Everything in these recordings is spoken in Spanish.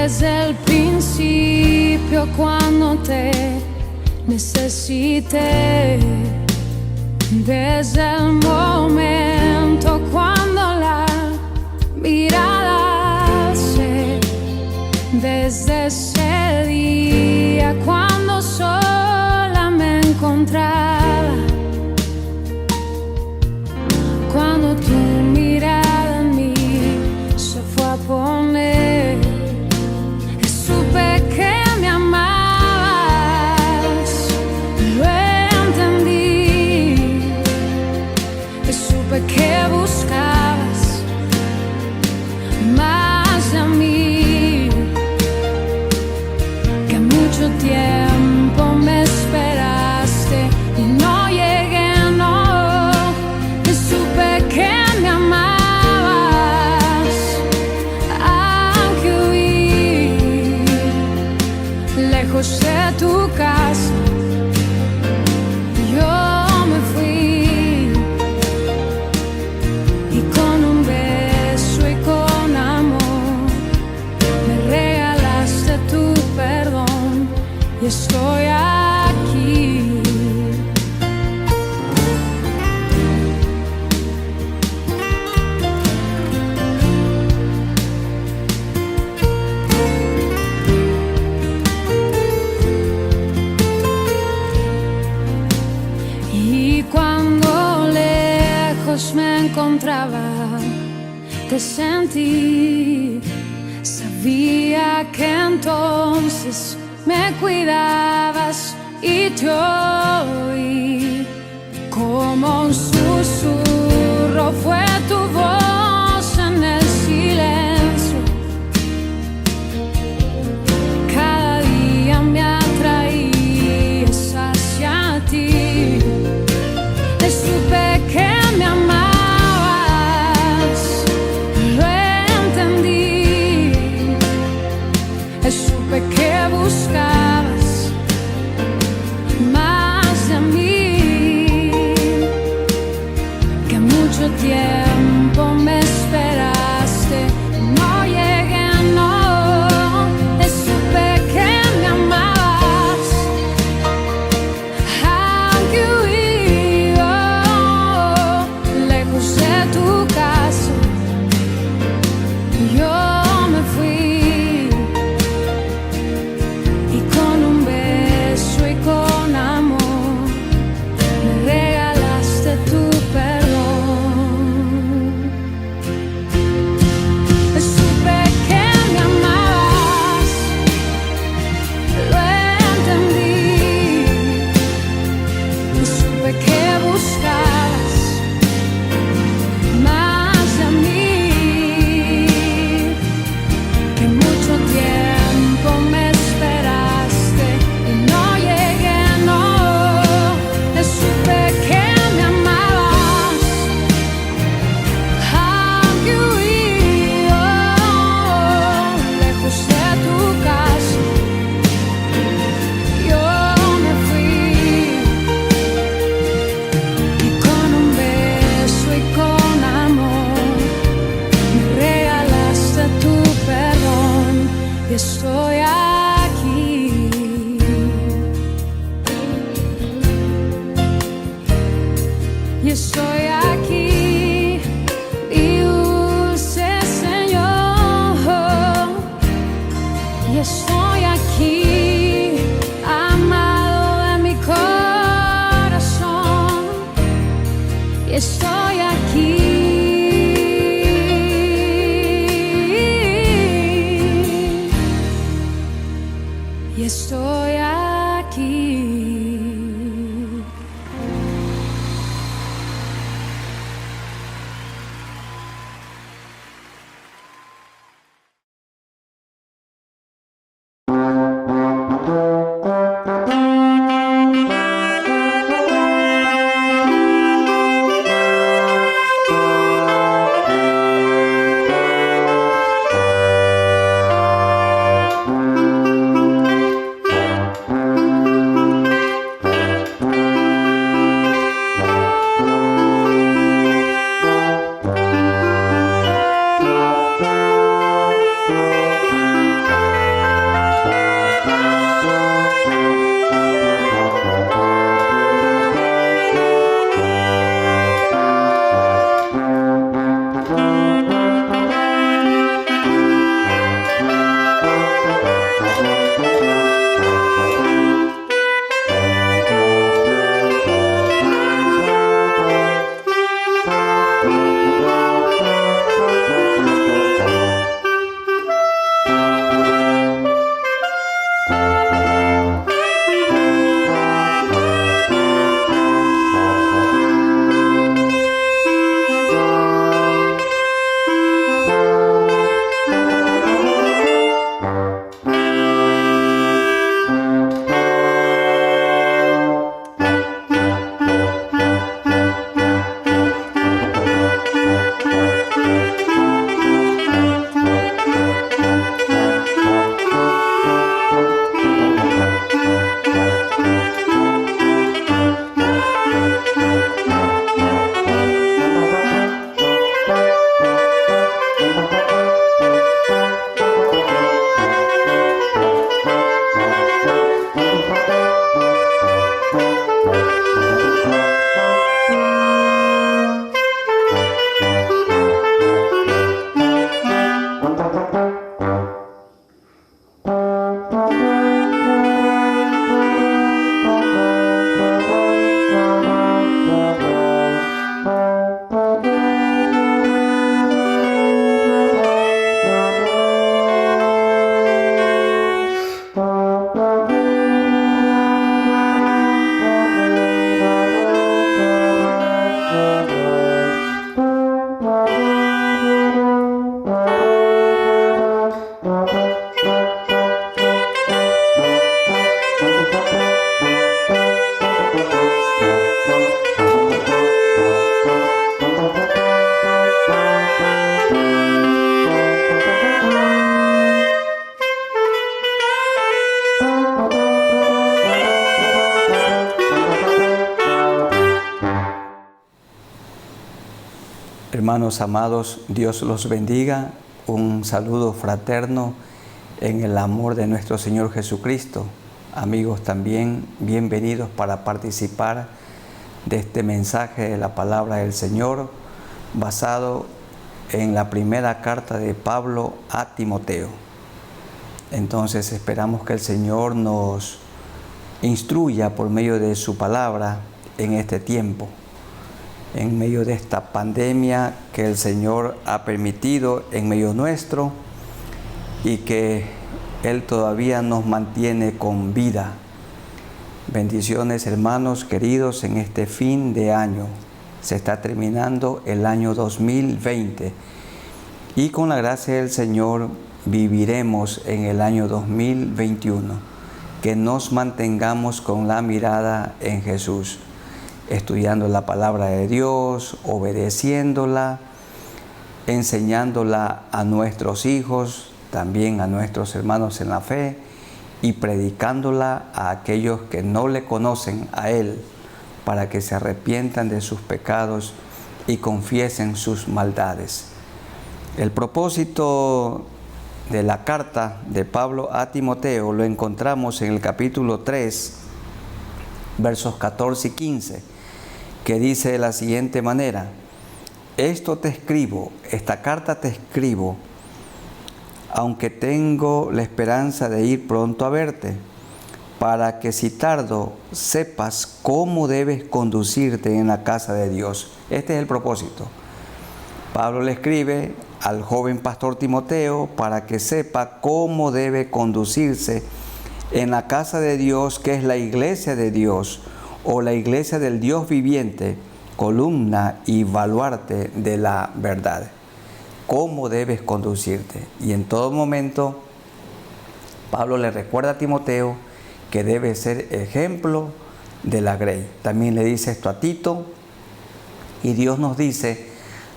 desde el principio cuando te necesité, desde el momento cuando la mirada se, desde ese día cuando sola me encontraba, cuando tu mirada en mí se fue a poner, supe que me amabas, lo entendí, supe que buscabas más de mí, que mucho tiempo me esperaste y no llegué, no, y supe que me amabas, aunque huí lejos de tu casa, yo me fui, y con un beso y con amor me regalaste tu perdón, y estoy aquí. Y cuando lejos me encontraba, te sentí, sabía que entonces me cuidabas y te oí, como un susurro fue tu voz en el silencio, cada día me atraías hacia ti, supe que me amabas, lo entendí, supe que buscabas más de mí, que mucho tiempo me esperaste, no llegué, no, supe que me amabas, aunque huí lejos de tu casa, yo me fui, y con un beso y con amor me regalaste tu perdón. Supe que me amabas, lo entendí, supe que buscabas más de mí, que mucho tiempo me esperaste y no llegué, no, supe que me amabas, aunque huí lejos de tu casa, yo me fui, y con un beso y con amor me regalaste tu perdón, y estoy aquí. Y estoy aquí, mi dulce Señor, y estoy aquí, amado de mi corazón, y estoy aquí. Hermanos amados, Dios los bendiga. Un saludo fraterno en el amor de nuestro Señor Jesucristo. Amigos también, bienvenidos para participar de este mensaje de la palabra del Señor, basado en la primera carta de Pablo a Timoteo. Entonces esperamos que el Señor nos instruya por medio de su palabra en este tiempo, en medio de esta pandemia que el Señor ha permitido en medio nuestro y que Él todavía nos mantiene con vida. Bendiciones, hermanos queridos, en este fin de año. Se está terminando el año 2020 y con la gracia del Señor viviremos en el año 2021. Que nos mantengamos con la mirada en Jesús, estudiando la palabra de Dios, obedeciéndola, enseñándola a nuestros hijos, también a nuestros hermanos en la fe, y predicándola a aquellos que no le conocen a Él, para que se arrepientan de sus pecados y confiesen sus maldades. El propósito de la carta de Pablo a Timoteo lo encontramos en el capítulo 3, versos 14 y 15, que dice de la siguiente manera: esta carta te escribo, aunque tengo la esperanza de ir pronto a verte, para que si tardo sepas cómo debes conducirte en la casa de Dios. Este es el propósito. Pablo le escribe al joven pastor Timoteo para que sepa cómo debe conducirse en la casa de Dios, que es la iglesia de Dios, o la iglesia del Dios viviente, columna y baluarte de la verdad. ¿Cómo debes conducirte? Y en todo momento, Pablo le recuerda a Timoteo que debe ser ejemplo de la grey. También le dice esto a Tito, y Dios nos dice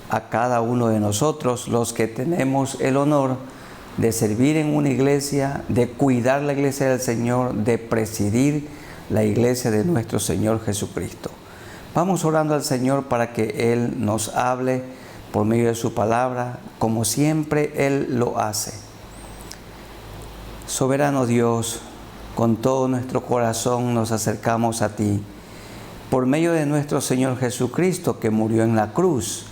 a cada uno de nosotros, los que tenemos el honor de servir en una iglesia, de cuidar la iglesia del Señor, de presidir la iglesia de nuestro Señor Jesucristo. Vamos orando al Señor para que Él nos hable por medio de su palabra, como siempre Él lo hace. Soberano Dios, con todo nuestro corazón nos acercamos a ti, por medio de nuestro Señor Jesucristo, que murió en la cruz,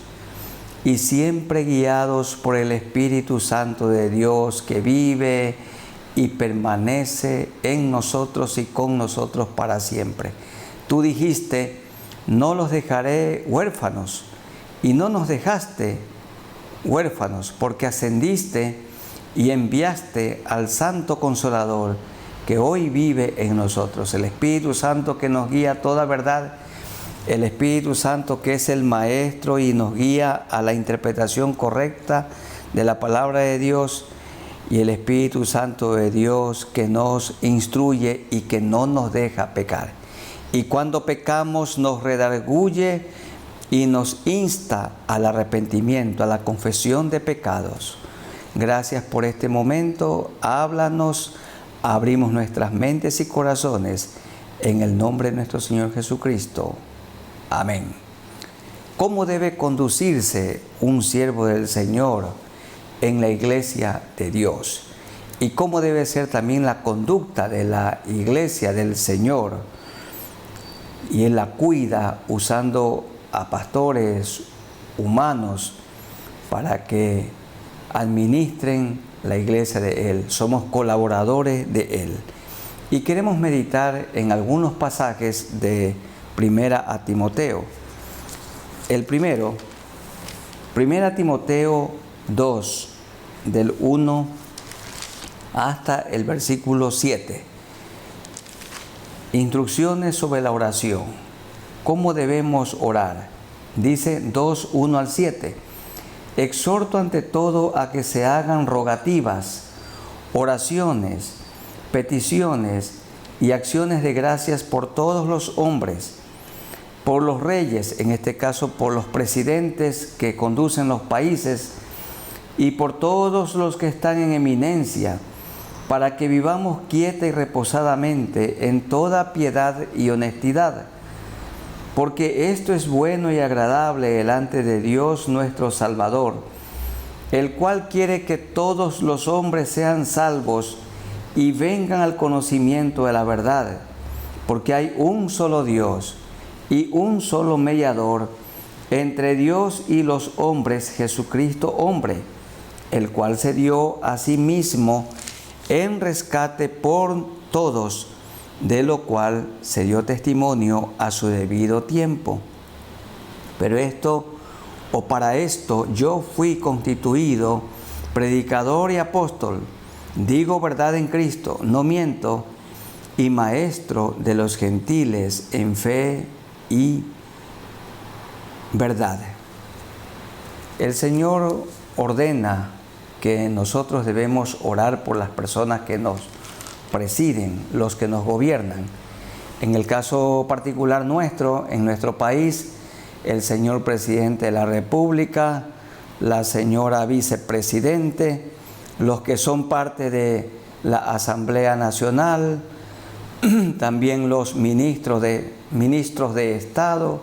y siempre guiados por el Espíritu Santo de Dios, que vive y permanece en nosotros y con nosotros para siempre. Tú dijiste: no los dejaré huérfanos, y no nos dejaste huérfanos, porque ascendiste y enviaste al Santo Consolador, que hoy vive en nosotros, el Espíritu Santo que nos guía a toda verdad, el Espíritu Santo que es el Maestro y nos guía a la interpretación correcta de la palabra de Dios, y el Espíritu Santo de Dios que nos instruye y que no nos deja pecar. Y cuando pecamos nos redarguye y nos insta al arrepentimiento, a la confesión de pecados. Gracias por este momento. Háblanos, abrimos nuestras mentes y corazones en el nombre de nuestro Señor Jesucristo. Amén. ¿Cómo debe conducirse un siervo del Señor en la iglesia de Dios? ¿Y cómo debe ser también la conducta de la iglesia del Señor? Y Él la cuida usando a pastores humanos para que administren la iglesia de Él. Somos colaboradores de Él. Y queremos meditar en algunos pasajes de Primera a Timoteo. El primero, Primera Timoteo 2, del 1 hasta el versículo 7. Instrucciones sobre la oración. ¿Cómo debemos orar? Dice 2, 1 al 7. Exhorto ante todo a que se hagan rogativas, oraciones, peticiones y acciones de gracias por todos los hombres, por los reyes, en este caso por los presidentes que conducen los países, y por todos los que están en eminencia, para que vivamos quieta y reposadamente en toda piedad y honestidad. porque esto es bueno y agradable delante de Dios nuestro Salvador, el cual quiere que todos los hombres sean salvos y vengan al conocimiento de la verdad, porque hay un solo Dios y un solo mediador entre Dios y los hombres, Jesucristo hombre, el cual se dio a sí mismo en rescate por todos, de lo cual se dio testimonio a su debido tiempo. Pero para esto yo fui constituido predicador y apóstol, digo verdad en Cristo, no miento, y maestro de los gentiles en fe y verdad. El Señor ordena que nosotros debemos orar por las personas que nos presiden, los que nos gobiernan. En el caso particular nuestro, en nuestro país, el señor presidente de la República, la señora vicepresidente, los que son parte de la Asamblea Nacional, también los ministros de Estado,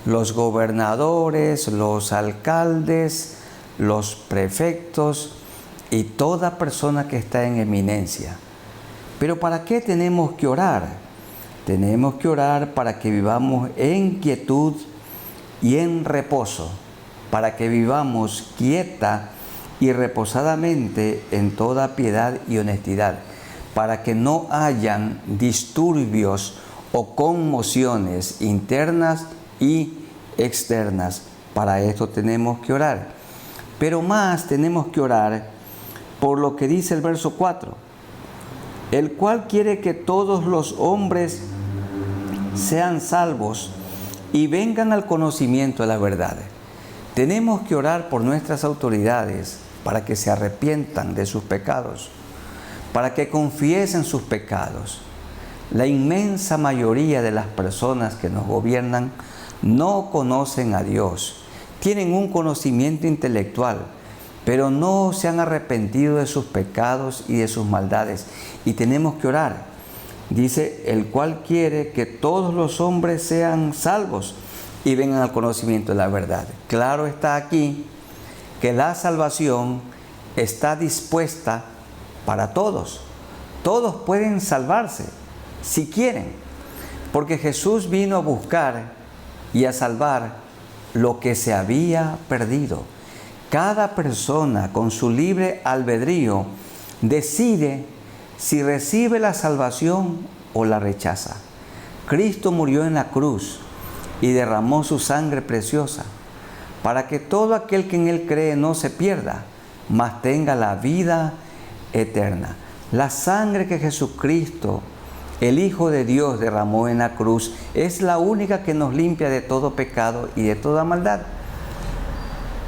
los gobernadores, los alcaldes, los prefectos y toda persona que está en eminencia. Pero ¿para qué tenemos que orar? Tenemos que orar para que vivamos en quietud y en reposo, para que vivamos quieta y reposadamente en toda piedad y honestidad, para que no hayan disturbios o conmociones internas y externas. Para esto tenemos que orar. Pero más tenemos que orar por lo que dice el verso 4. El cual quiere que todos los hombres sean salvos y vengan al conocimiento de la verdad. Tenemos que orar por nuestras autoridades para que se arrepientan de sus pecados, para que confiesen sus pecados. La inmensa mayoría de las personas que nos gobiernan no conocen a Dios, tienen un conocimiento intelectual, pero no se han arrepentido de sus pecados y de sus maldades. Y tenemos que orar. Dice, el cual quiere que todos los hombres sean salvos y vengan al conocimiento de la verdad. Claro está aquí que la salvación está dispuesta para todos. Todos pueden salvarse si quieren, porque Jesús vino a buscar y a salvar lo que se había perdido. Cada persona con su libre albedrío decide si recibe la salvación o la rechaza. Cristo murió en la cruz y derramó su sangre preciosa para que todo aquel que en Él cree no se pierda, mas tenga la vida eterna. La sangre que Jesucristo, el Hijo de Dios, derramó en la cruz es la única que nos limpia de todo pecado y de toda maldad.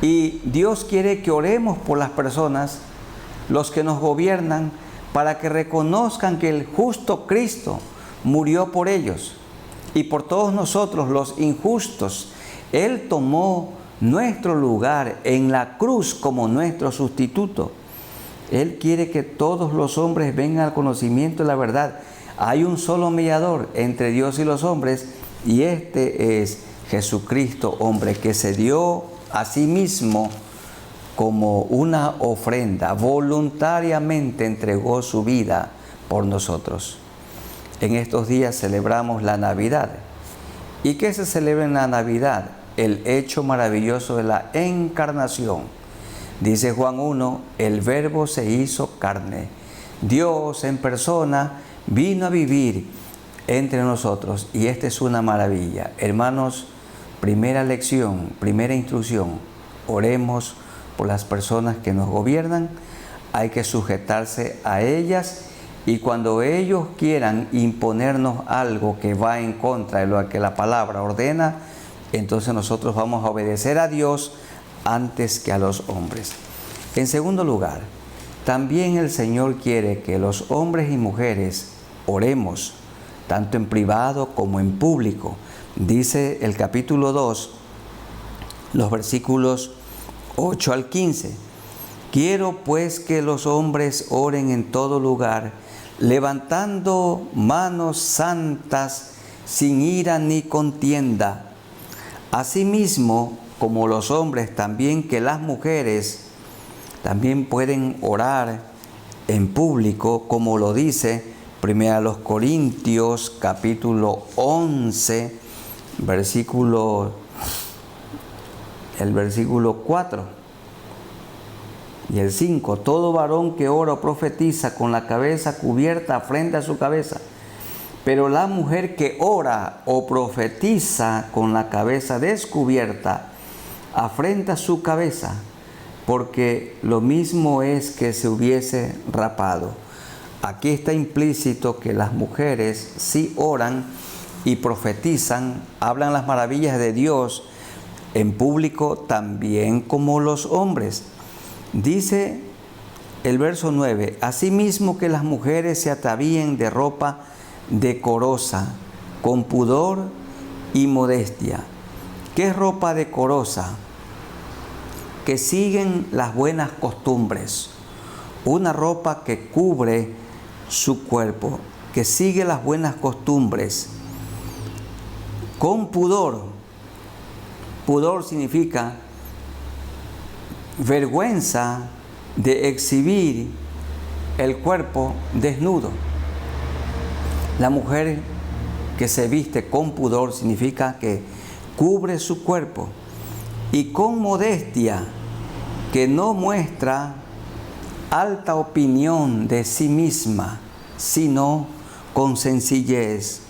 Y Dios quiere que oremos por las personas, los que nos gobiernan, para que reconozcan que el justo Cristo murió por ellos y por todos nosotros los injustos. Él tomó nuestro lugar en la cruz como nuestro sustituto. Él quiere que todos los hombres vengan al conocimiento de la verdad. Hay un solo mediador entre Dios y los hombres, y este es Jesucristo, hombre, que se dio a sí mismo como una ofrenda, voluntariamente entregó su vida por nosotros. En estos días celebramos la Navidad. ¿Y qué se celebra en la Navidad? El hecho maravilloso de la encarnación. Dice Juan 1, el Verbo se hizo carne. Dios en persona vino a vivir entre nosotros, y esta es una maravilla. Hermanos, primera lección, primera instrucción, oremos por las personas que nos gobiernan. Hay que sujetarse a ellas, y cuando ellos quieran imponernos algo que va en contra de lo que la palabra ordena, entonces nosotros vamos a obedecer a Dios antes que a los hombres. En segundo lugar, también el Señor quiere que los hombres y mujeres oremos, tanto en privado como en público. Dice el capítulo 2, los versículos 8 al 15. Quiero pues que los hombres oren en todo lugar, levantando manos santas sin ira ni contienda. Asimismo, como los hombres, también que las mujeres también pueden orar en público, como lo dice 1 Corintios capítulo 11, el versículo 4 y el 5. Todo varón que ora o profetiza con la cabeza cubierta frente a su cabeza, pero la mujer que ora o profetiza con la cabeza descubierta afrenta a su cabeza, porque lo mismo es que se hubiese rapado. Aquí está implícito que las mujeres sí oran y profetizan, hablan las maravillas de Dios en público también como los hombres. Dice el verso 9, asimismo que las mujeres se atavíen de ropa decorosa, con pudor y modestia. ¿Qué es ropa decorosa? Que siguen las buenas costumbres, una ropa que cubre su cuerpo, que sigue las buenas costumbres, con pudor. Pudor significa vergüenza de exhibir el cuerpo desnudo. La mujer que se viste con pudor significa que cubre su cuerpo, y con modestia, que no muestra alta opinión de sí misma, sino con sencillez.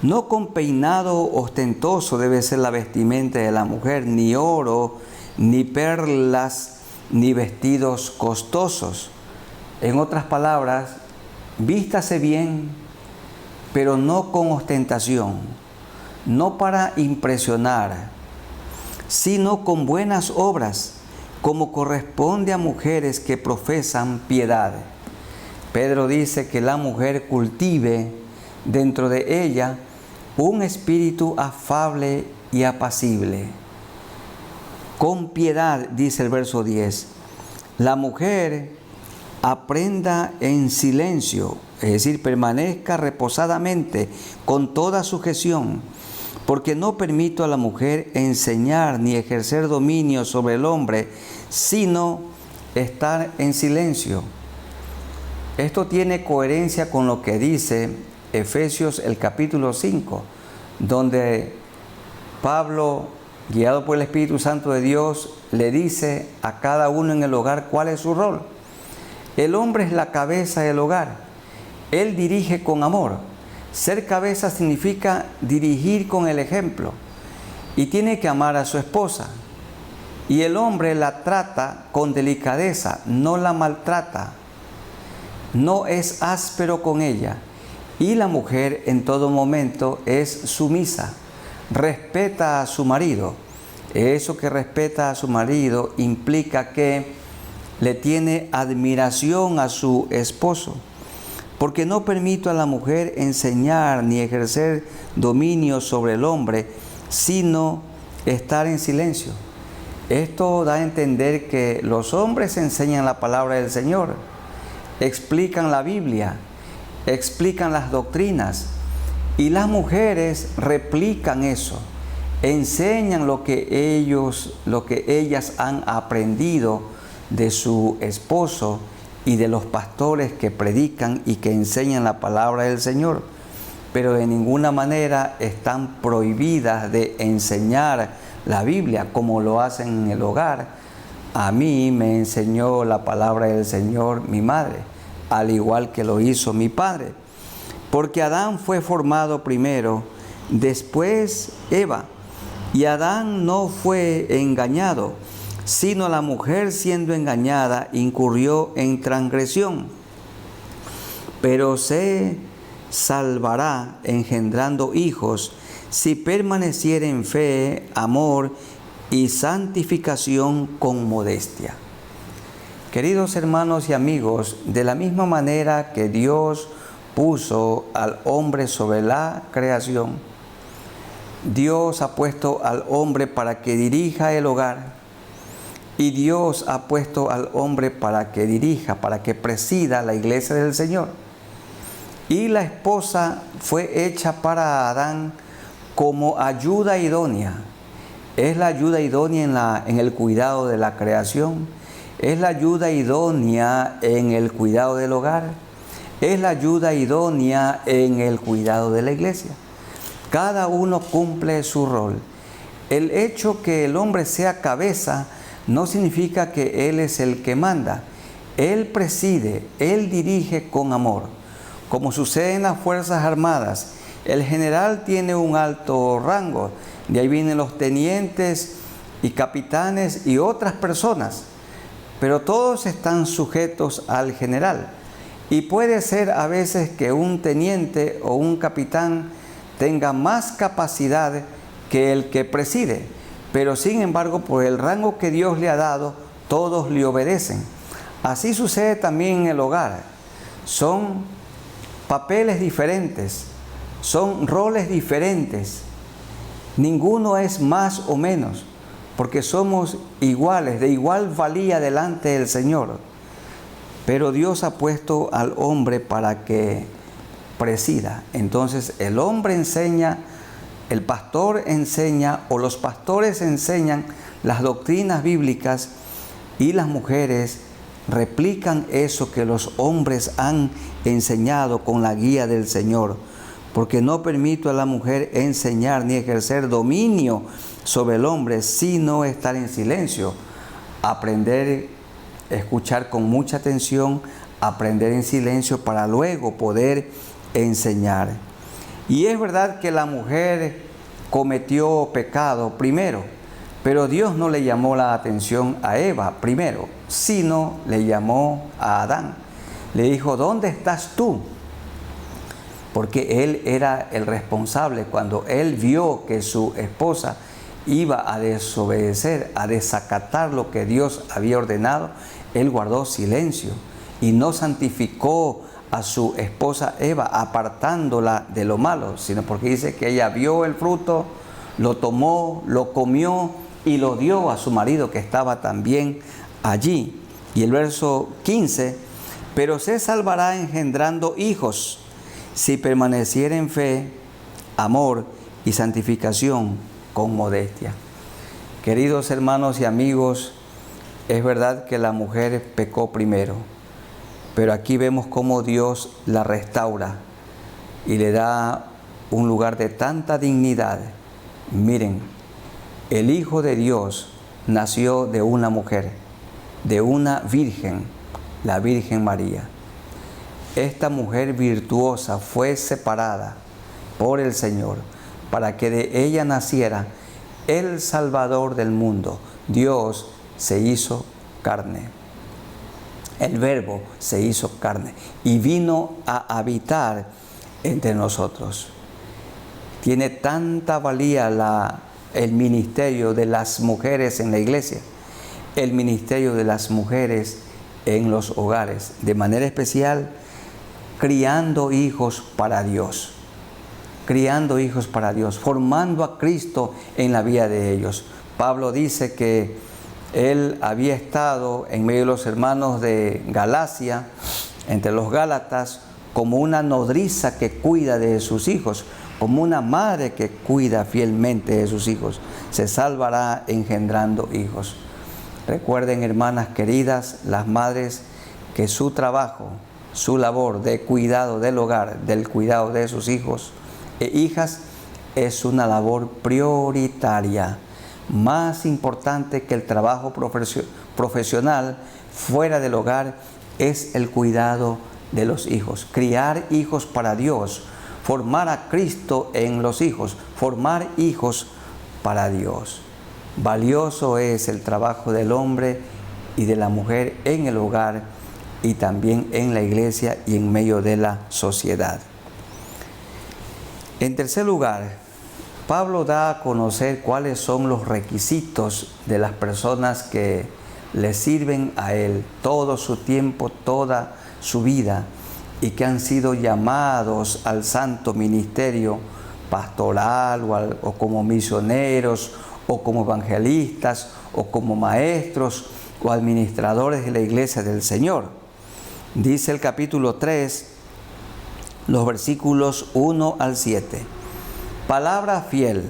No con peinado ostentoso debe ser la vestimenta de la mujer, ni oro, ni perlas, ni vestidos costosos. En otras palabras, vístase bien, pero no con ostentación, no para impresionar, sino con buenas obras, como corresponde a mujeres que profesan piedad. Pedro dice que la mujer cultive dentro de ella un espíritu afable y apacible. Con piedad, dice el verso 10, la mujer aprenda en silencio, es decir, permanezca reposadamente con toda sujeción, porque no permito a la mujer enseñar ni ejercer dominio sobre el hombre, sino estar en silencio. Esto tiene coherencia con lo que dice Efesios el capítulo 5, donde Pablo, guiado por el Espíritu Santo de Dios, le dice a cada uno en el hogar cuál es su rol. El hombre es la cabeza del hogar. Él dirige con amor. Ser cabeza significa dirigir con el ejemplo, y tiene que amar a su esposa. Y el hombre la trata con delicadeza, no la maltrata, no es áspero con ella. Y la mujer en todo momento es sumisa, respeta a su marido. Eso que respeta a su marido implica que le tiene admiración a su esposo. Porque no permito a la mujer enseñar ni ejercer dominio sobre el hombre, sino estar en silencio. Esto da a entender que los hombres enseñan la palabra del Señor, explican la Biblia, explican las doctrinas, y las mujeres replican eso, enseñan lo que ellas han aprendido de su esposo y de los pastores que predican y que enseñan la palabra del Señor, pero de ninguna manera están prohibidas de enseñar la Biblia como lo hacen en el hogar. A mí me enseñó la palabra del Señor mi madre, al igual que lo hizo mi padre, porque Adán fue formado primero, después Eva, y Adán no fue engañado, sino la mujer, siendo engañada, incurrió en transgresión. Pero se salvará engendrando hijos, si permaneciere en fe, amor y santificación con modestia. Queridos hermanos y amigos, de la misma manera que Dios puso al hombre sobre la creación, Dios ha puesto al hombre para que dirija el hogar. Y Dios ha puesto al hombre para que dirija, para que presida la iglesia del Señor. Y la esposa fue hecha para Adán como ayuda idónea. Es la ayuda idónea en el cuidado de la creación. Es la ayuda idónea en el cuidado del hogar. Es la ayuda idónea en el cuidado de la iglesia. Cada uno cumple su rol. El hecho que el hombre sea cabeza no significa que él es el que manda. Él preside, él dirige con amor. Como sucede en las Fuerzas Armadas, el general tiene un alto rango. De ahí vienen los tenientes y capitanes y otras personas. Pero todos están sujetos al general. Y puede ser a veces que un teniente o un capitán tenga más capacidad que el que preside. Pero sin embargo, por el rango que Dios le ha dado, todos le obedecen. Así sucede también en el hogar. Son papeles diferentes, son roles diferentes. Ninguno es más o menos, porque somos iguales, de igual valía delante del Señor. Pero Dios ha puesto al hombre para que presida. Entonces el hombre enseña, el pastor enseña, o los pastores enseñan las doctrinas bíblicas, y las mujeres replican eso que los hombres han enseñado con la guía del Señor. Porque no permito a la mujer enseñar ni ejercer dominio sobre el hombre, sino estar en silencio. Aprender, escuchar con mucha atención, aprender en silencio para luego poder enseñar. Y es verdad que la mujer cometió pecado primero, pero Dios no le llamó la atención a Eva primero, sino le llamó a Adán. Le dijo, ¿dónde estás tú? Porque él era el responsable. Cuando él vio que su esposa iba a desobedecer, a desacatar lo que Dios había ordenado, él guardó silencio y no santificó a su esposa Eva, apartándola de lo malo, sino porque dice que ella vio el fruto, lo tomó, lo comió y lo dio a su marido que estaba también allí. Y el verso 15, pero se salvará engendrando hijos, si permaneciera en fe, amor y santificación con modestia. Queridos hermanos y amigos, es verdad que la mujer pecó primero, pero aquí vemos cómo Dios la restaura y le da un lugar de tanta dignidad. Miren, el Hijo de Dios nació de una mujer, de una virgen, la Virgen María. Esta mujer virtuosa fue separada por el Señor para que de ella naciera el Salvador del mundo. Dios se hizo carne. El Verbo se hizo carne y vino a habitar entre nosotros. Tiene tanta valía el ministerio de las mujeres en la iglesia, el ministerio de las mujeres en los hogares, de manera especial criando hijos para Dios, formando a Cristo en la vida de ellos. Pablo dice que él había estado en medio de los hermanos de Galacia, entre los Gálatas, como una nodriza que cuida de sus hijos, como una madre que cuida fielmente de sus hijos. Se salvará engendrando hijos. Recuerden, hermanas queridas, las madres, que su trabajo, su labor de cuidado del hogar, del cuidado de sus hijos e hijas, es una labor prioritaria, más importante que el trabajo profesional fuera del hogar. Es el cuidado de los hijos, criar hijos para Dios, formar a Cristo en los hijos, formar hijos para Dios. Valioso es el trabajo del hombre y de la mujer en el hogar y también en la iglesia y en medio de la sociedad. En tercer lugar, Pablo da a conocer cuáles son los requisitos de las personas que le sirven a él todo su tiempo, toda su vida, y que han sido llamados al santo ministerio pastoral o como misioneros o como evangelistas o como maestros o administradores de la iglesia del Señor. Dice el capítulo 3, los versículos 1 al 7. Palabra fiel.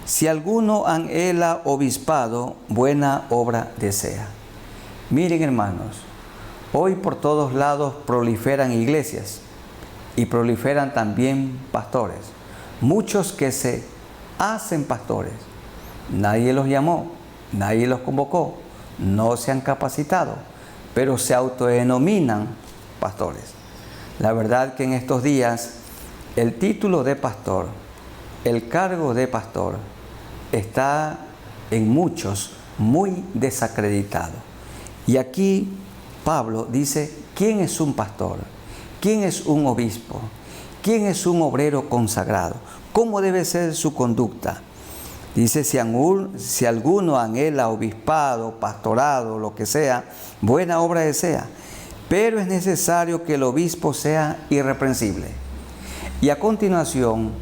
Si alguno anhela obispado, buena obra desea. Miren, hermanos, hoy por todos lados proliferan iglesias y proliferan también pastores. Muchos que se hacen pastores. Nadie los llamó, nadie los convocó, no se han capacitado, pero se autodenominan pastores. La verdad que en estos días el título de pastor, el cargo de pastor, está en muchos muy desacreditado. Y aquí Pablo dice, ¿quién es un pastor? ¿Quién es un obispo? ¿Quién es un obrero consagrado? ¿Cómo debe ser su conducta? Dice, si alguno anhela obispado, pastorado, lo que sea, buena obra desea. Pero es necesario que el obispo sea irreprensible. Y a continuación,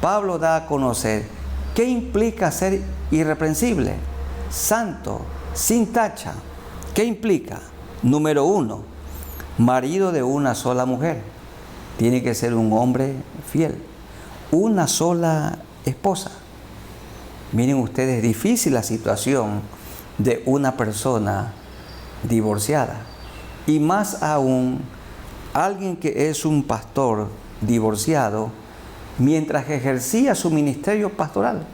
Pablo da a conocer qué implica ser irreprensible, santo, sin tacha. ¿Qué implica? Número 1, marido de una sola mujer. Tiene que ser un hombre fiel. Una sola esposa. Miren ustedes, difícil la situación de una persona divorciada. Y más aún, alguien que es un pastor divorciado, mientras ejercía su ministerio pastoral.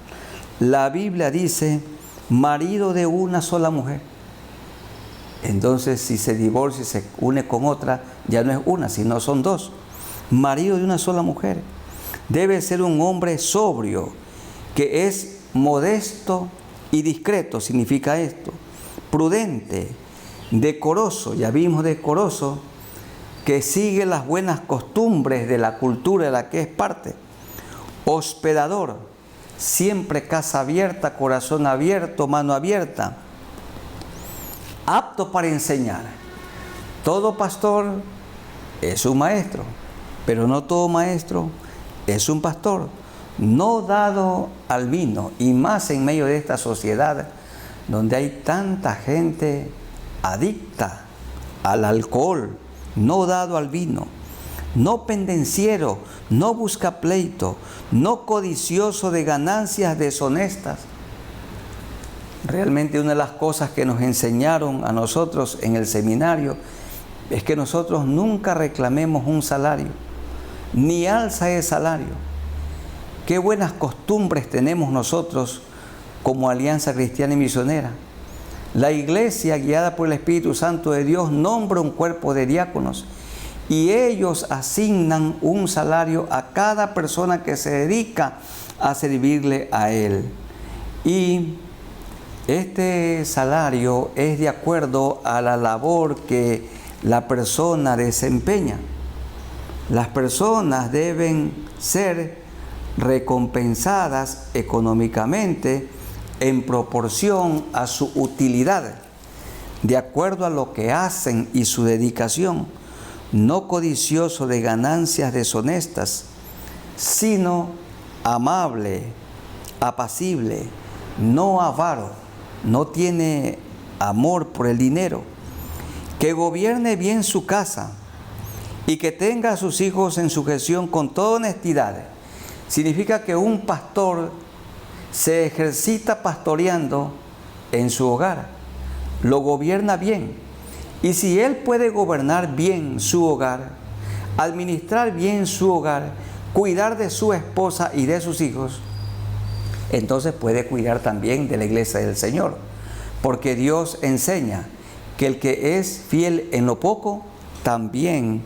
La Biblia dice, marido de una sola mujer. Entonces, si se divorcia y se une con otra, ya no es una, sino son dos. Marido de una sola mujer. Debe ser un hombre sobrio, que es modesto y discreto, significa esto. Prudente, decoroso, ya vimos decoroso, que sigue las buenas costumbres de la cultura de la que es parte. Hospedador, siempre casa abierta, corazón abierto, mano abierta. Apto para enseñar. Todo pastor es un maestro, pero no todo maestro es un pastor. No dado al vino, y más en medio de esta sociedad donde hay tanta gente adicta al alcohol, no dado al vino, no pendenciero, no busca pleito, no codicioso de ganancias deshonestas. Realmente una de las cosas que nos enseñaron a nosotros en el seminario es que nosotros nunca reclamemos un salario, ni alza de salario. Qué buenas costumbres tenemos nosotros como Alianza Cristiana y Misionera. La iglesia, guiada por el Espíritu Santo de Dios, nombra un cuerpo de diáconos y ellos asignan un salario a cada persona que se dedica a servirle a Él. Y este salario es de acuerdo a la labor que la persona desempeña. Las personas deben ser recompensadas económicamente en proporción a su utilidad, de acuerdo a lo que hacen y su dedicación, no codicioso de ganancias deshonestas, sino amable, apacible, no avaro, no tiene amor por el dinero, que gobierne bien su casa y que tenga a sus hijos en sujeción con toda honestidad. Significa que un pastor se ejercita pastoreando en su hogar, lo gobierna bien. Y si él puede gobernar bien su hogar, administrar bien su hogar, cuidar de su esposa y de sus hijos, entonces puede cuidar también de la iglesia del Señor. Porque Dios enseña que el que es fiel en lo poco, también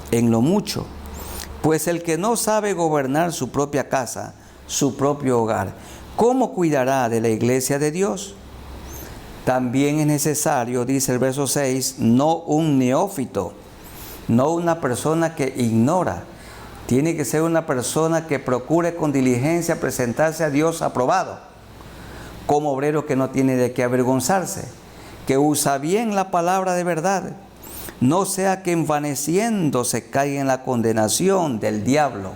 en lo mucho. Pues el que no sabe gobernar su propia casa, su propio hogar, ¿cómo cuidará de la iglesia de Dios? También es necesario, dice el verso 6, no un neófito, no una persona que ignora. Tiene que ser una persona que procure con diligencia presentarse a Dios aprobado, como obrero que no tiene de qué avergonzarse, que usa bien la palabra de verdad, no sea que envaneciéndose caiga en la condenación del diablo,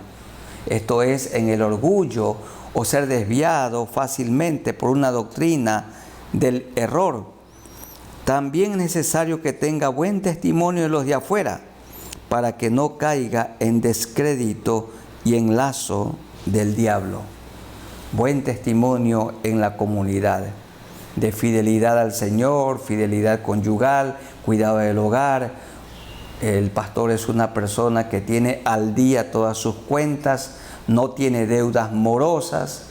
esto es, en el orgullo o ser desviado fácilmente por una doctrina del error. También es necesario que tenga buen testimonio de los de afuera, para que no caiga en descrédito y en lazo del diablo. Buen testimonio en la comunidad, de fidelidad al Señor, fidelidad conyugal, cuidado del hogar. El pastor es una persona que tiene al día todas sus cuentas, no tiene deudas morosas.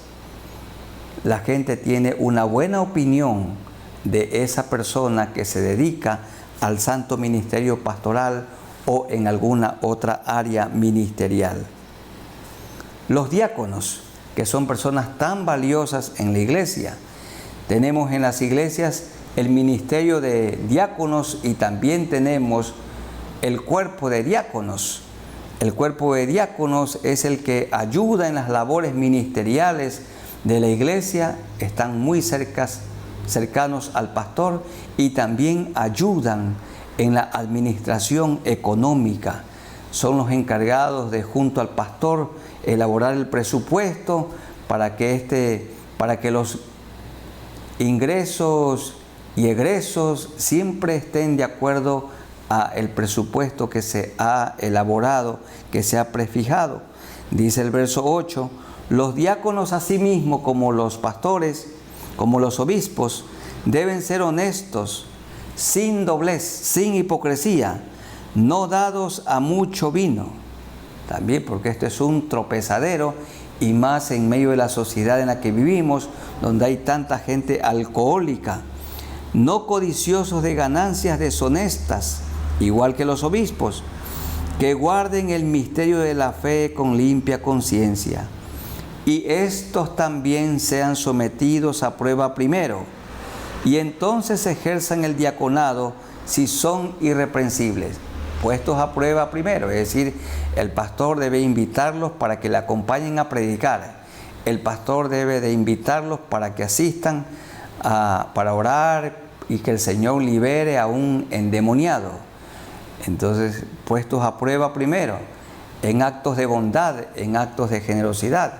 La gente tiene una buena opinión de esa persona que se dedica al santo ministerio pastoral o en alguna otra área ministerial. Los diáconos, que son personas tan valiosas en la iglesia. Tenemos en las iglesias el ministerio de diáconos y también tenemos el cuerpo de diáconos. El cuerpo de diáconos es el que ayuda en las labores ministeriales de la iglesia, están muy cercanos al pastor y también ayudan en la administración económica. Son los encargados de, junto al pastor, elaborar el presupuesto para que los ingresos y egresos siempre estén de acuerdo al presupuesto que se ha elaborado, que se ha prefijado. Dice el verso 8, los diáconos asimismo como los pastores, como los obispos, deben ser honestos, sin doblez, sin hipocresía, no dados a mucho vino. También porque esto es un tropezadero y más en medio de la sociedad en la que vivimos, donde hay tanta gente alcohólica. No codiciosos de ganancias deshonestas, igual que los obispos, que guarden el misterio de la fe con limpia conciencia. Y estos también sean sometidos a prueba primero, y entonces ejerzan el diaconado si son irreprensibles. Puestos a prueba primero, es decir, el pastor debe invitarlos para que le acompañen a predicar. El pastor debe de invitarlos para que asistan para orar y que el Señor libere a un endemoniado. Entonces, puestos a prueba primero, en actos de bondad, en actos de generosidad.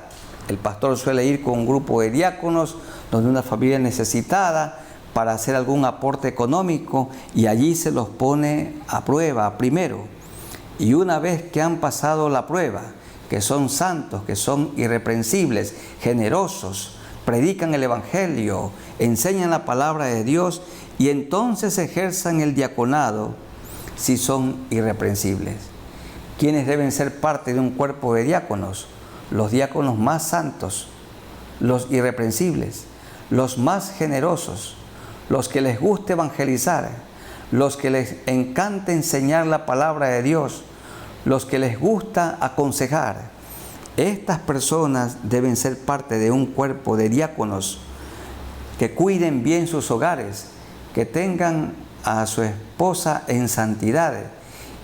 El pastor suele ir con un grupo de diáconos donde una familia necesitada para hacer algún aporte económico y allí se los pone a prueba primero. Y una vez que han pasado la prueba, que son santos, que son irreprensibles, generosos, predican el Evangelio, enseñan la palabra de Dios y entonces ejerzan el diaconado si son irreprensibles. ¿Quiénes deben ser parte de un cuerpo de diáconos? Los diáconos más santos, los irreprensibles, los más generosos, los que les gusta evangelizar, los que les encanta enseñar la palabra de Dios, los que les gusta aconsejar. Estas personas deben ser parte de un cuerpo de diáconos que cuiden bien sus hogares, que tengan a su esposa en santidad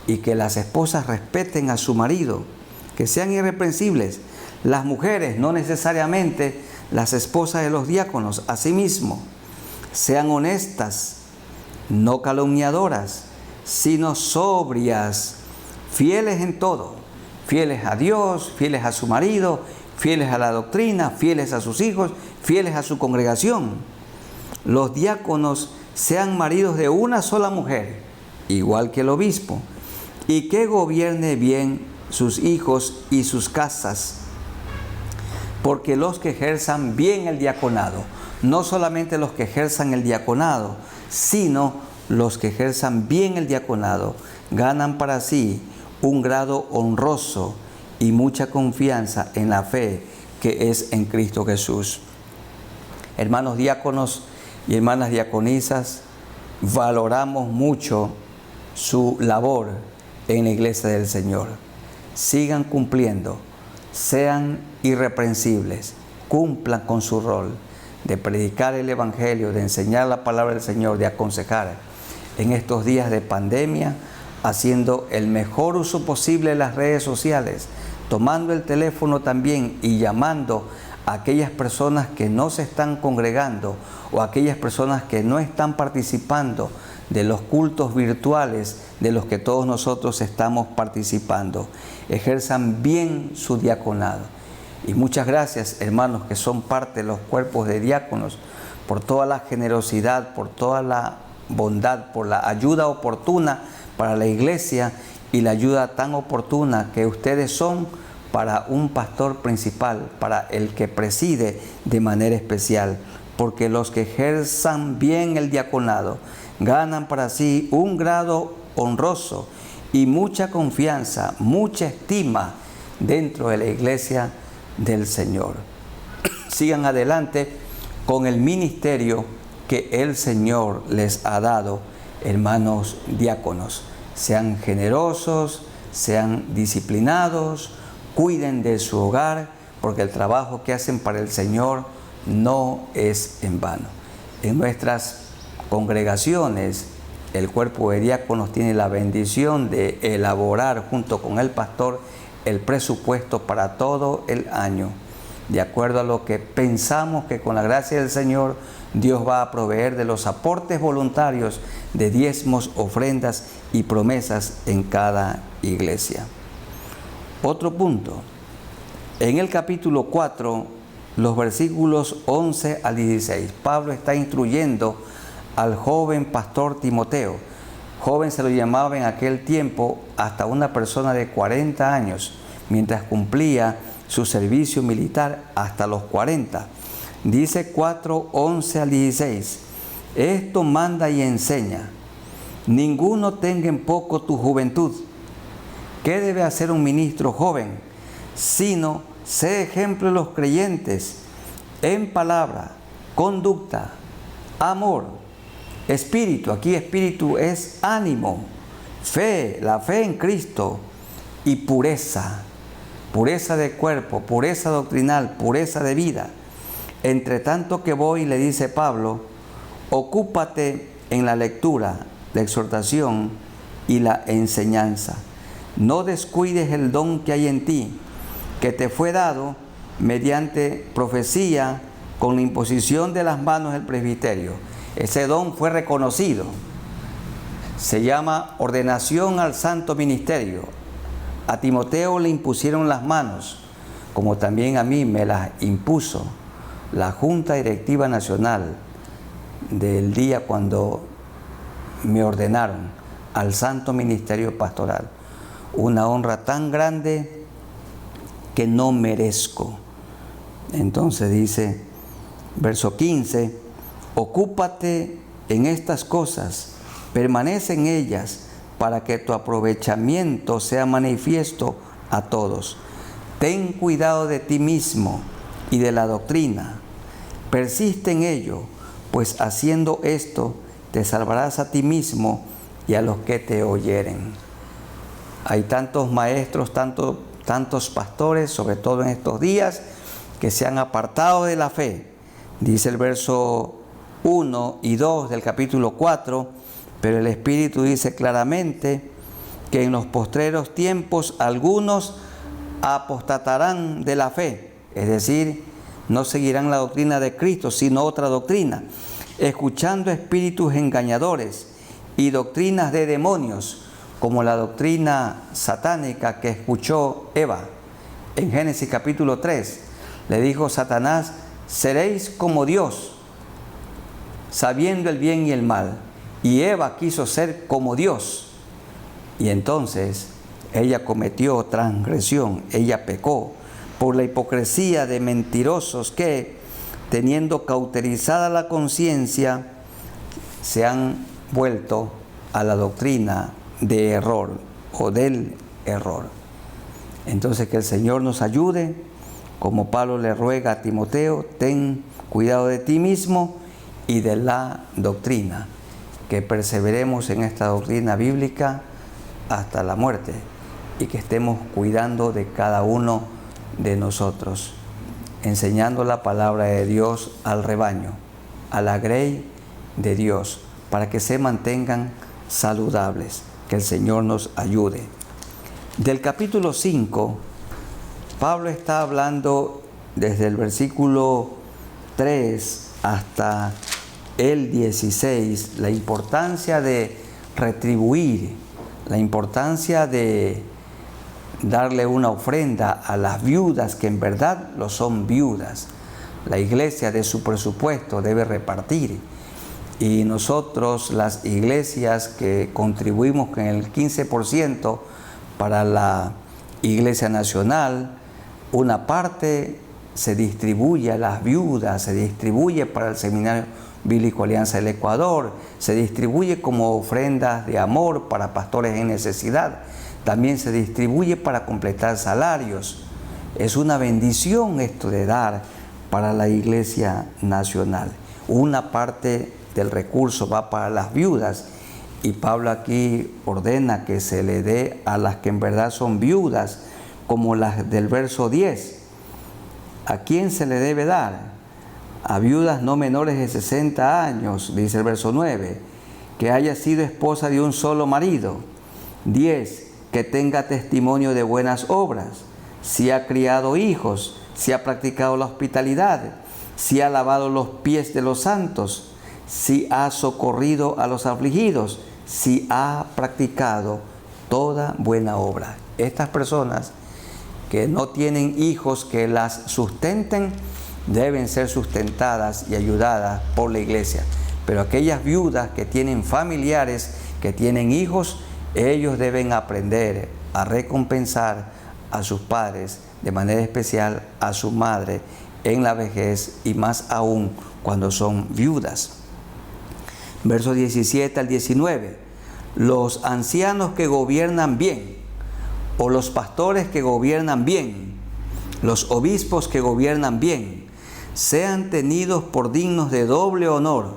y que las esposas respeten a su marido, que sean irreprensibles. Las mujeres, no necesariamente las esposas de los diáconos, asimismo, sean honestas, no calumniadoras, sino sobrias, fieles en todo, fieles a Dios, fieles a su marido, fieles a la doctrina, fieles a sus hijos, fieles a su congregación. Los diáconos sean maridos de una sola mujer, igual que el obispo, y que gobierne bien sus hijos y sus casas, porque los que ejerzan bien el diaconado, no solamente los que ejerzan el diaconado, sino los que ejerzan bien el diaconado, ganan para sí un grado honroso y mucha confianza en la fe que es en Cristo Jesús. Hermanos diáconos y hermanas diaconisas, valoramos mucho su labor en la iglesia del Señor. Sigan cumpliendo, sean irreprensibles, cumplan con su rol de predicar el Evangelio, de enseñar la palabra del Señor, de aconsejar en estos días de pandemia, haciendo el mejor uso posible de las redes sociales, tomando el teléfono también y llamando a aquellas personas que no se están congregando o aquellas personas que no están participando de los cultos virtuales de los que todos nosotros estamos participando. Ejerzan bien su diaconado. Y muchas gracias, hermanos, que son parte de los cuerpos de diáconos, por toda la generosidad, por toda la bondad, por la ayuda oportuna para la iglesia y la ayuda tan oportuna que ustedes son para un pastor principal, para el que preside de manera especial, porque los que ejerzan bien el diaconado ganan para sí un grado honroso y mucha confianza, mucha estima dentro de la iglesia del Señor. Sigan adelante con el ministerio que el Señor les ha dado, hermanos diáconos. Sean generosos, sean disciplinados, cuiden de su hogar, porque el trabajo que hacen para el Señor no es en vano. En nuestras congregaciones, el cuerpo de diáconos tiene la bendición de elaborar junto con el pastor el presupuesto para todo el año, de acuerdo a lo que pensamos que con la gracia del Señor Dios va a proveer de los aportes voluntarios de diezmos, ofrendas y promesas en cada iglesia. Otro punto, en el capítulo 4, los versículos 11 al 16, Pablo está instruyendo al joven pastor Timoteo. Joven se lo llamaba en aquel tiempo hasta una persona de 40 años, mientras cumplía su servicio militar hasta los 40. Dice 4, 11 al 16, esto manda y enseña, ninguno tenga en poco tu juventud. ¿Qué debe hacer un ministro joven? Sino sé ejemplo de los creyentes en palabra, conducta, amor, espíritu. Aquí espíritu es ánimo, fe, la fe en Cristo y pureza. Pureza de cuerpo, pureza doctrinal, pureza de vida. Entre tanto que voy, le dice Pablo, ocúpate en la lectura, la exhortación y la enseñanza. No descuides el don que hay en ti, que te fue dado mediante profecía con la imposición de las manos del presbiterio. Ese don fue reconocido. Se llama ordenación al santo ministerio. A Timoteo le impusieron las manos, como también a mí me las impuso la Junta Directiva Nacional del día cuando me ordenaron al santo ministerio pastoral. Una honra tan grande que no merezco. Entonces dice, verso 15, ocúpate en estas cosas, permanece en ellas, para que tu aprovechamiento sea manifiesto a todos. Ten cuidado de ti mismo y de la doctrina. Persiste en ello, pues haciendo esto te salvarás a ti mismo y a los que te oyeren. Hay tantos maestros, tantos pastores, sobre todo en estos días, que se han apartado de la fe. Dice el verso 1 y 2 del capítulo 4, pero el Espíritu dice claramente que en los postreros tiempos algunos apostatarán de la fe, es decir, no seguirán la doctrina de Cristo, sino otra doctrina, escuchando espíritus engañadores y doctrinas de demonios, como la doctrina satánica que escuchó Eva. En Génesis capítulo 3, le dijo Satanás, seréis como Dios, sabiendo el bien y el mal. Y Eva quiso ser como Dios. Y entonces ella cometió transgresión, ella pecó por la hipocresía de mentirosos que, teniendo cauterizada la conciencia, se han vuelto a la doctrina de error o del error. Entonces que el Señor nos ayude, como Pablo le ruega a Timoteo, ten cuidado de ti mismo y de la doctrina, que perseveremos en esta doctrina bíblica hasta la muerte y que estemos cuidando de cada uno de nosotros, enseñando la palabra de Dios al rebaño, a la grey de Dios, para que se mantengan saludables. Que el Señor nos ayude. Del capítulo 5, Pablo está hablando desde el versículo 3 hasta el 16, la importancia de retribuir, la importancia de darle una ofrenda a las viudas que en verdad lo son viudas. La iglesia de su presupuesto debe repartir. Y nosotros, las iglesias que contribuimos con el 15% para la Iglesia Nacional, una parte se distribuye a las viudas, se distribuye para el Seminario Bíblico Alianza del Ecuador, se distribuye como ofrendas de amor para pastores en necesidad, también se distribuye para completar salarios. Es una bendición esto de dar para la Iglesia Nacional. Una parte del recurso va para las viudas y Pablo aquí ordena que se le dé a las que en verdad son viudas, como las del verso 10. ¿A quién se le debe dar? A viudas no menores de 60 años, dice el verso 9, que haya sido esposa de un solo marido. 10, que tenga testimonio de buenas obras, si ha criado hijos, si ha practicado la hospitalidad, si ha lavado los pies de los santos, si ha socorrido a los afligidos, si ha practicado toda buena obra. Estas personas que no tienen hijos que las sustenten, deben ser sustentadas y ayudadas por la iglesia. Pero aquellas viudas que tienen familiares, que tienen hijos, ellos deben aprender a recompensar a sus padres, de manera especial a su madre en la vejez y más aún cuando son viudas. Versos 17 al 19. Los ancianos que gobiernan bien, o los pastores que gobiernan bien, los obispos que gobiernan bien, sean tenidos por dignos de doble honor,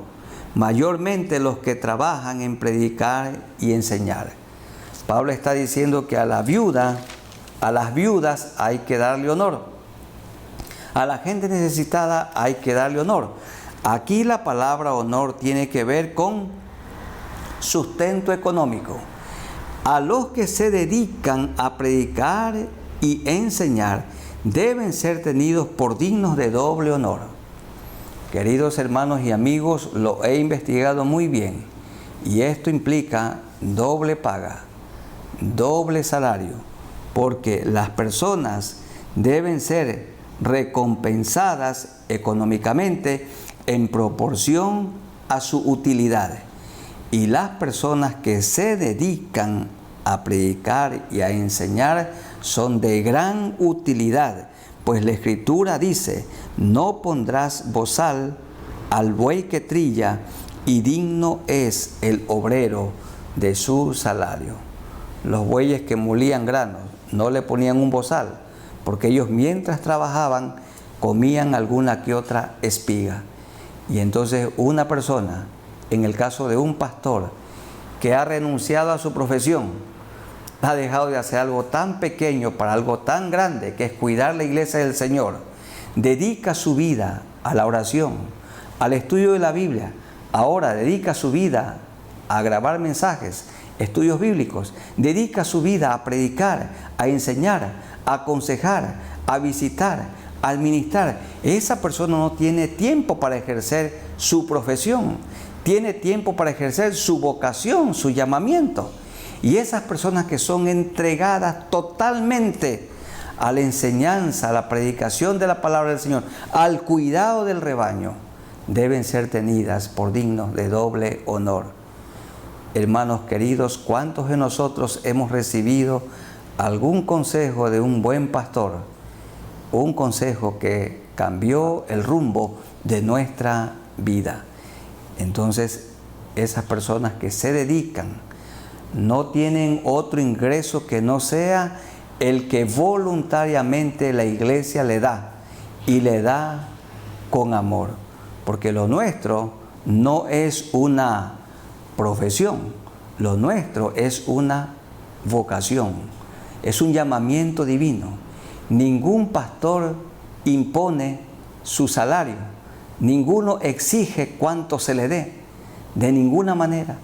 mayormente los que trabajan en predicar y enseñar. Pablo está diciendo que a las viudas hay que darle honor. A la gente necesitada hay que darle honor. Aquí la palabra honor tiene que ver con sustento económico. A los que se dedican a predicar y enseñar deben ser tenidos por dignos de doble honor. Queridos hermanos y amigos, lo he investigado muy bien y esto implica doble paga, doble salario, porque las personas deben ser recompensadas económicamente en proporción a su utilidad. Y las personas que se dedican a predicar y a enseñar son de gran utilidad, pues la Escritura dice: no pondrás bozal al buey que trilla, y digno es el obrero de su salario. Los bueyes que molían granos no le ponían un bozal, porque ellos mientras trabajaban comían alguna que otra espiga. Y entonces una persona, en el caso de un pastor que ha renunciado a su profesión, ha dejado de hacer algo tan pequeño para algo tan grande, que es cuidar la iglesia del Señor, dedica su vida a la oración, al estudio de la Biblia, ahora dedica su vida a grabar mensajes, estudios bíblicos, dedica su vida a predicar, a enseñar, a aconsejar, a visitar, a administrar. Esa persona no tiene tiempo para ejercer su profesión, tiene tiempo para ejercer su vocación, su llamamiento. Y esas personas que son entregadas totalmente a la enseñanza, a la predicación de la palabra del Señor, al cuidado del rebaño, deben ser tenidas por dignos de doble honor. Hermanos queridos, ¿cuántos de nosotros hemos recibido algún consejo de un buen pastor? Un consejo que cambió el rumbo de nuestra vida. Entonces, esas personas que se dedican no tienen otro ingreso que no sea el que voluntariamente la iglesia le da, y le da con amor, porque lo nuestro no es una profesión, lo nuestro es una vocación, es un llamamiento divino. Ningún pastor impone su salario, ninguno exige cuánto se le dé, de ninguna manera.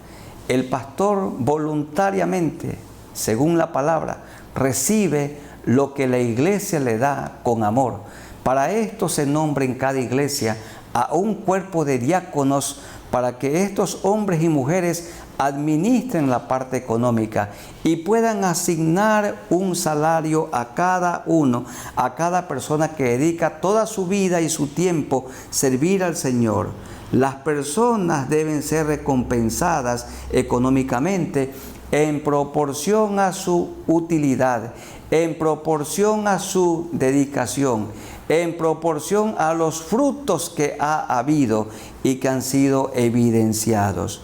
El pastor voluntariamente, según la palabra, recibe lo que la iglesia le da con amor. Para esto se nombra en cada iglesia a un cuerpo de diáconos, para que estos hombres y mujeres administren la parte económica y puedan asignar un salario a cada uno, a cada persona que dedica toda su vida y su tiempo a servir al Señor. Las personas deben ser recompensadas económicamente en proporción a su utilidad, en proporción a su dedicación, en proporción a los frutos que ha habido y que han sido evidenciados.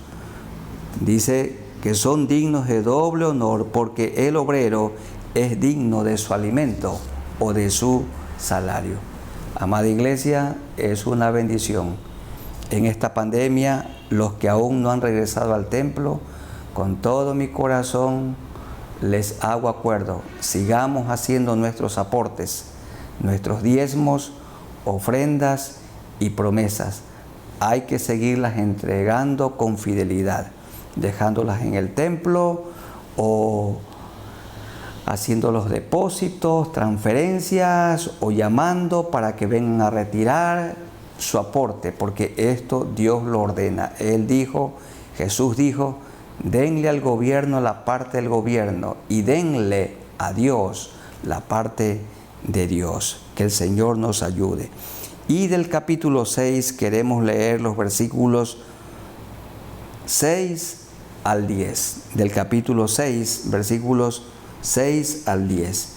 Dice que son dignos de doble honor porque el obrero es digno de su alimento o de su salario. Amada Iglesia, es una bendición. En esta pandemia, los que aún no han regresado al templo, con todo mi corazón les hago acuerdo, sigamos haciendo nuestros aportes, nuestros diezmos, ofrendas y promesas. Hay que seguirlas entregando con fidelidad, dejándolas en el templo o haciendo los depósitos, transferencias o llamando para que vengan a retirar su aporte, porque esto Dios lo ordena. Jesús dijo, denle al gobierno la parte del gobierno y denle a Dios la parte de Dios. Que el Señor nos ayude. Y del capítulo 6 queremos leer los versículos 6 al 10. Del capítulo 6, versículos 6 al 10.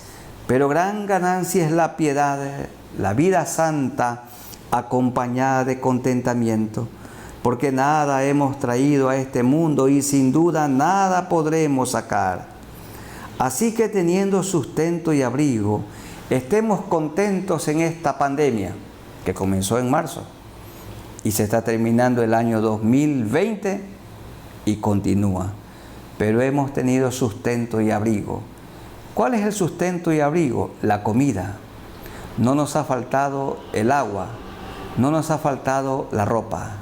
Pero gran ganancia es la piedad, la vida santa, acompañada de contentamiento, porque nada hemos traído a este mundo y sin duda nada podremos sacar. Así que teniendo sustento y abrigo, estemos contentos en esta pandemia que comenzó en marzo y se está terminando el año 2020 y continúa. Pero hemos tenido sustento y abrigo. ¿Cuál es el sustento y abrigo? La comida. No nos ha faltado el agua, no nos ha faltado la ropa,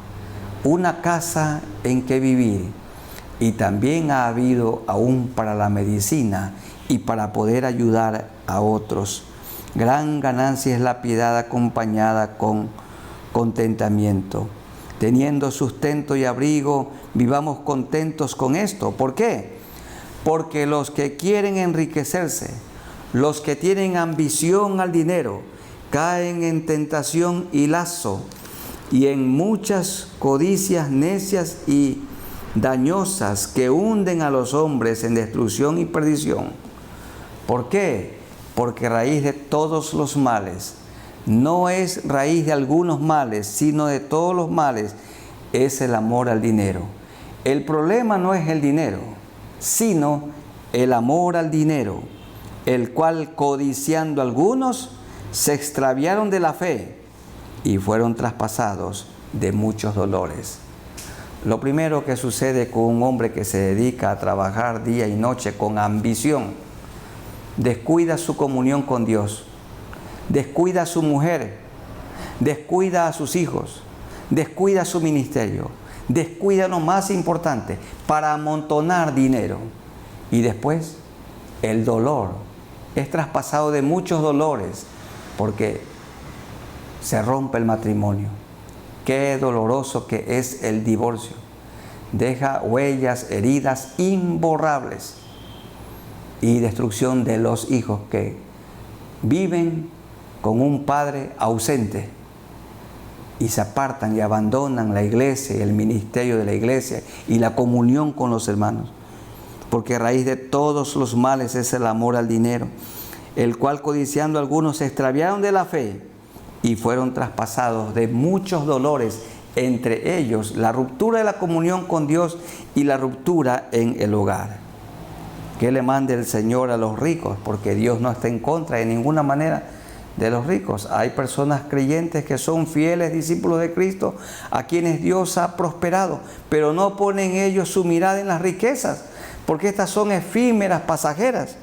una casa en que vivir, y también ha habido aún para la medicina y para poder ayudar a otros. Gran ganancia es la piedad acompañada con contentamiento. Teniendo sustento y abrigo, vivamos contentos con esto. ¿Por qué? Porque los que quieren enriquecerse, los que tienen ambición al dinero, caen en tentación y lazo y en muchas codicias necias y dañosas que hunden a los hombres en destrucción y perdición. ¿Por qué? Porque raíz de todos los males, no es raíz de algunos males, sino de todos los males, es el amor al dinero. El problema no es el dinero, sino el amor al dinero, el cual codiciando algunos se extraviaron de la fe y fueron traspasados de muchos dolores. Lo primero que sucede con un hombre que se dedica a trabajar día y noche con ambición, descuida su comunión con Dios, descuida a su mujer, descuida a sus hijos, descuida su ministerio, descuida lo más importante para amontonar dinero. Y después el dolor es traspasado de muchos dolores porque se rompe el matrimonio. Qué doloroso que es el divorcio. Deja huellas, heridas imborrables y destrucción de los hijos que viven con un padre ausente y se apartan y abandonan la iglesia, el ministerio de la iglesia y la comunión con los hermanos. Porque a raíz de todos los males es el amor al dinero, el cual codiciando algunos se extraviaron de la fe y fueron traspasados de muchos dolores, entre ellos la ruptura de la comunión con Dios y la ruptura en el hogar. Que le mande el Señor a los ricos, porque Dios no está en contra de ninguna manera de los ricos. Hay personas creyentes que son fieles discípulos de Cristo, a quienes Dios ha prosperado, pero no ponen ellos su mirada en las riquezas, porque estas son efímeras, pasajeras.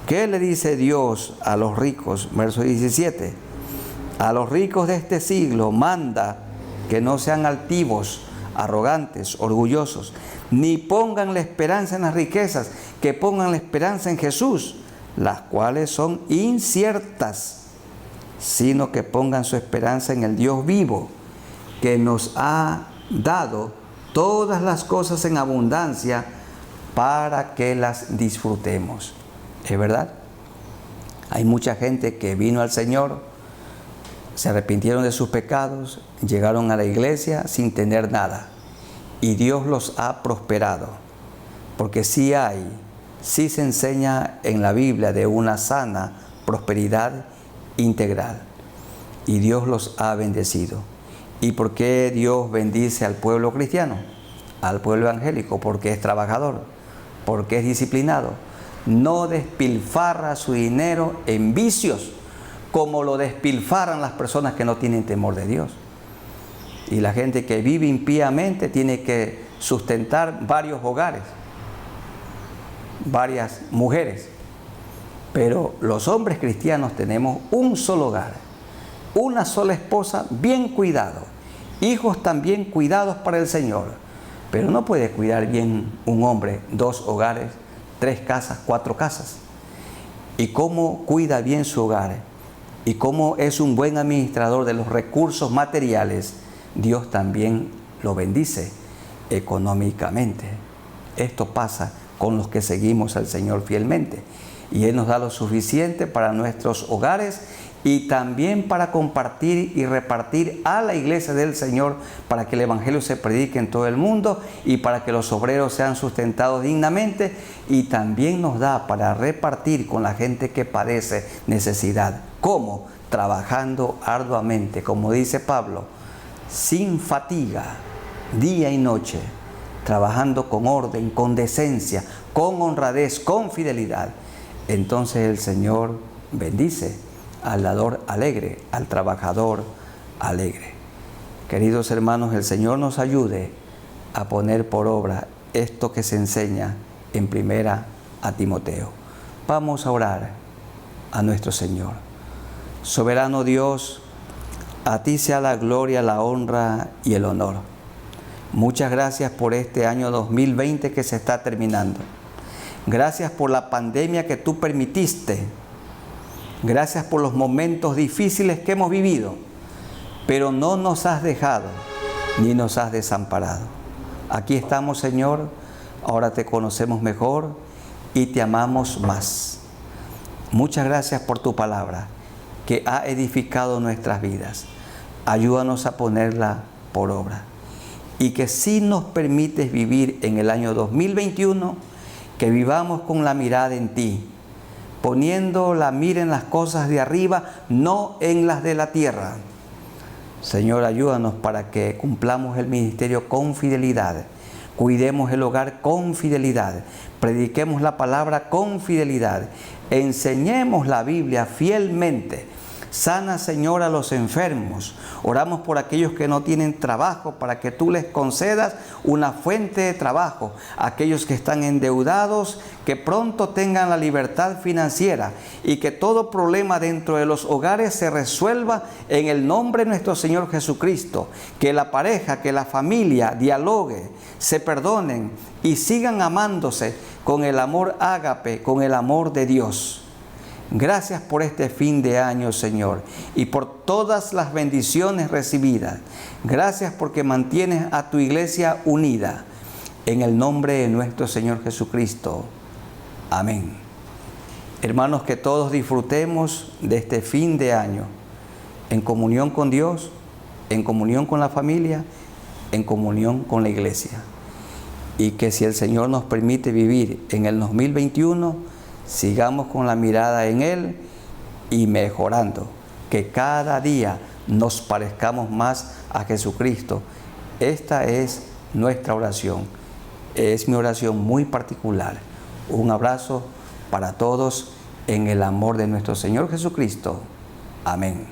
¿Qué le dice Dios a los ricos? Verso 17. A los ricos de este siglo manda que no sean altivos, arrogantes, orgullosos, ni pongan la esperanza en las riquezas, que pongan la esperanza en Jesús, las cuales son inciertas, sino que pongan su esperanza en el Dios vivo, que nos ha dado todas las cosas en abundancia para que las disfrutemos. ¿Es verdad? Hay mucha gente que vino al Señor Se arrepintieron de sus pecados, llegaron a la iglesia sin tener nada y Dios los ha prosperado. Porque sí se enseña en la Biblia de una sana prosperidad integral y Dios los ha bendecido. ¿Y por qué Dios bendice al pueblo cristiano? Al pueblo evangélico, porque es trabajador, porque es disciplinado. No despilfarra su dinero en vicios, como lo despilfarran las personas que no tienen temor de Dios. Y la gente que vive impíamente tiene que sustentar varios hogares, varias mujeres. Pero los hombres cristianos tenemos un solo hogar, una sola esposa bien cuidado, hijos también cuidados para el Señor. Pero no puede cuidar bien un hombre 2 hogares, 3 casas, 4 casas. ¿Y cómo cuida bien su hogar? Y como es un buen administrador de los recursos materiales, Dios también lo bendice económicamente. Esto pasa con los que seguimos al Señor fielmente. Y Él nos da lo suficiente para nuestros hogares y también para compartir y repartir a la iglesia del Señor, para que el Evangelio se predique en todo el mundo y para que los obreros sean sustentados dignamente, y también nos da para repartir con la gente que padece necesidad. ¿Cómo? Trabajando arduamente, como dice Pablo, sin fatiga, día y noche, trabajando con orden, con decencia, con honradez, con fidelidad. Entonces el Señor bendice al dador alegre, al trabajador alegre. Queridos hermanos, el Señor nos ayude a poner por obra esto que se enseña en 1 a Timoteo. Vamos a orar a nuestro Señor. Soberano Dios, a ti sea la gloria, la honra y el honor. Muchas gracias por este año 2020 que se está terminando. Gracias por la pandemia que tú permitiste. Gracias por los momentos difíciles que hemos vivido, pero no nos has dejado ni nos has desamparado. Aquí estamos, Señor, ahora te conocemos mejor y te amamos más. Muchas gracias por tu palabra que ha edificado nuestras vidas. Ayúdanos a ponerla por obra. Y que si nos permites vivir en el año 2021, que vivamos con la mirada en ti, poniendo la mira en las cosas de arriba, no en las de la tierra. Señor, ayúdanos para que cumplamos el ministerio con fidelidad, cuidemos el hogar con fidelidad, prediquemos la palabra con fidelidad, enseñemos la Biblia fielmente. Sana, Señor, a los enfermos. Oramos por aquellos que no tienen trabajo, para que tú les concedas una fuente de trabajo. Aquellos que están endeudados, que pronto tengan la libertad financiera y que todo problema dentro de los hogares se resuelva en el nombre de nuestro Señor Jesucristo. Que la pareja, que la familia dialogue, se perdonen y sigan amándose con el amor ágape, con el amor de Dios. Gracias por este fin de año, Señor, y por todas las bendiciones recibidas. Gracias porque mantienes a tu iglesia unida. En el nombre de nuestro Señor Jesucristo. Amén. Hermanos, que todos disfrutemos de este fin de año en comunión con Dios, en comunión con la familia, en comunión con la iglesia. Y que si el Señor nos permite vivir en el 2021, sigamos con la mirada en Él y mejorando, que cada día nos parezcamos más a Jesucristo. Esta es nuestra oración, es mi oración muy particular. Un abrazo para todos en el amor de nuestro Señor Jesucristo. Amén.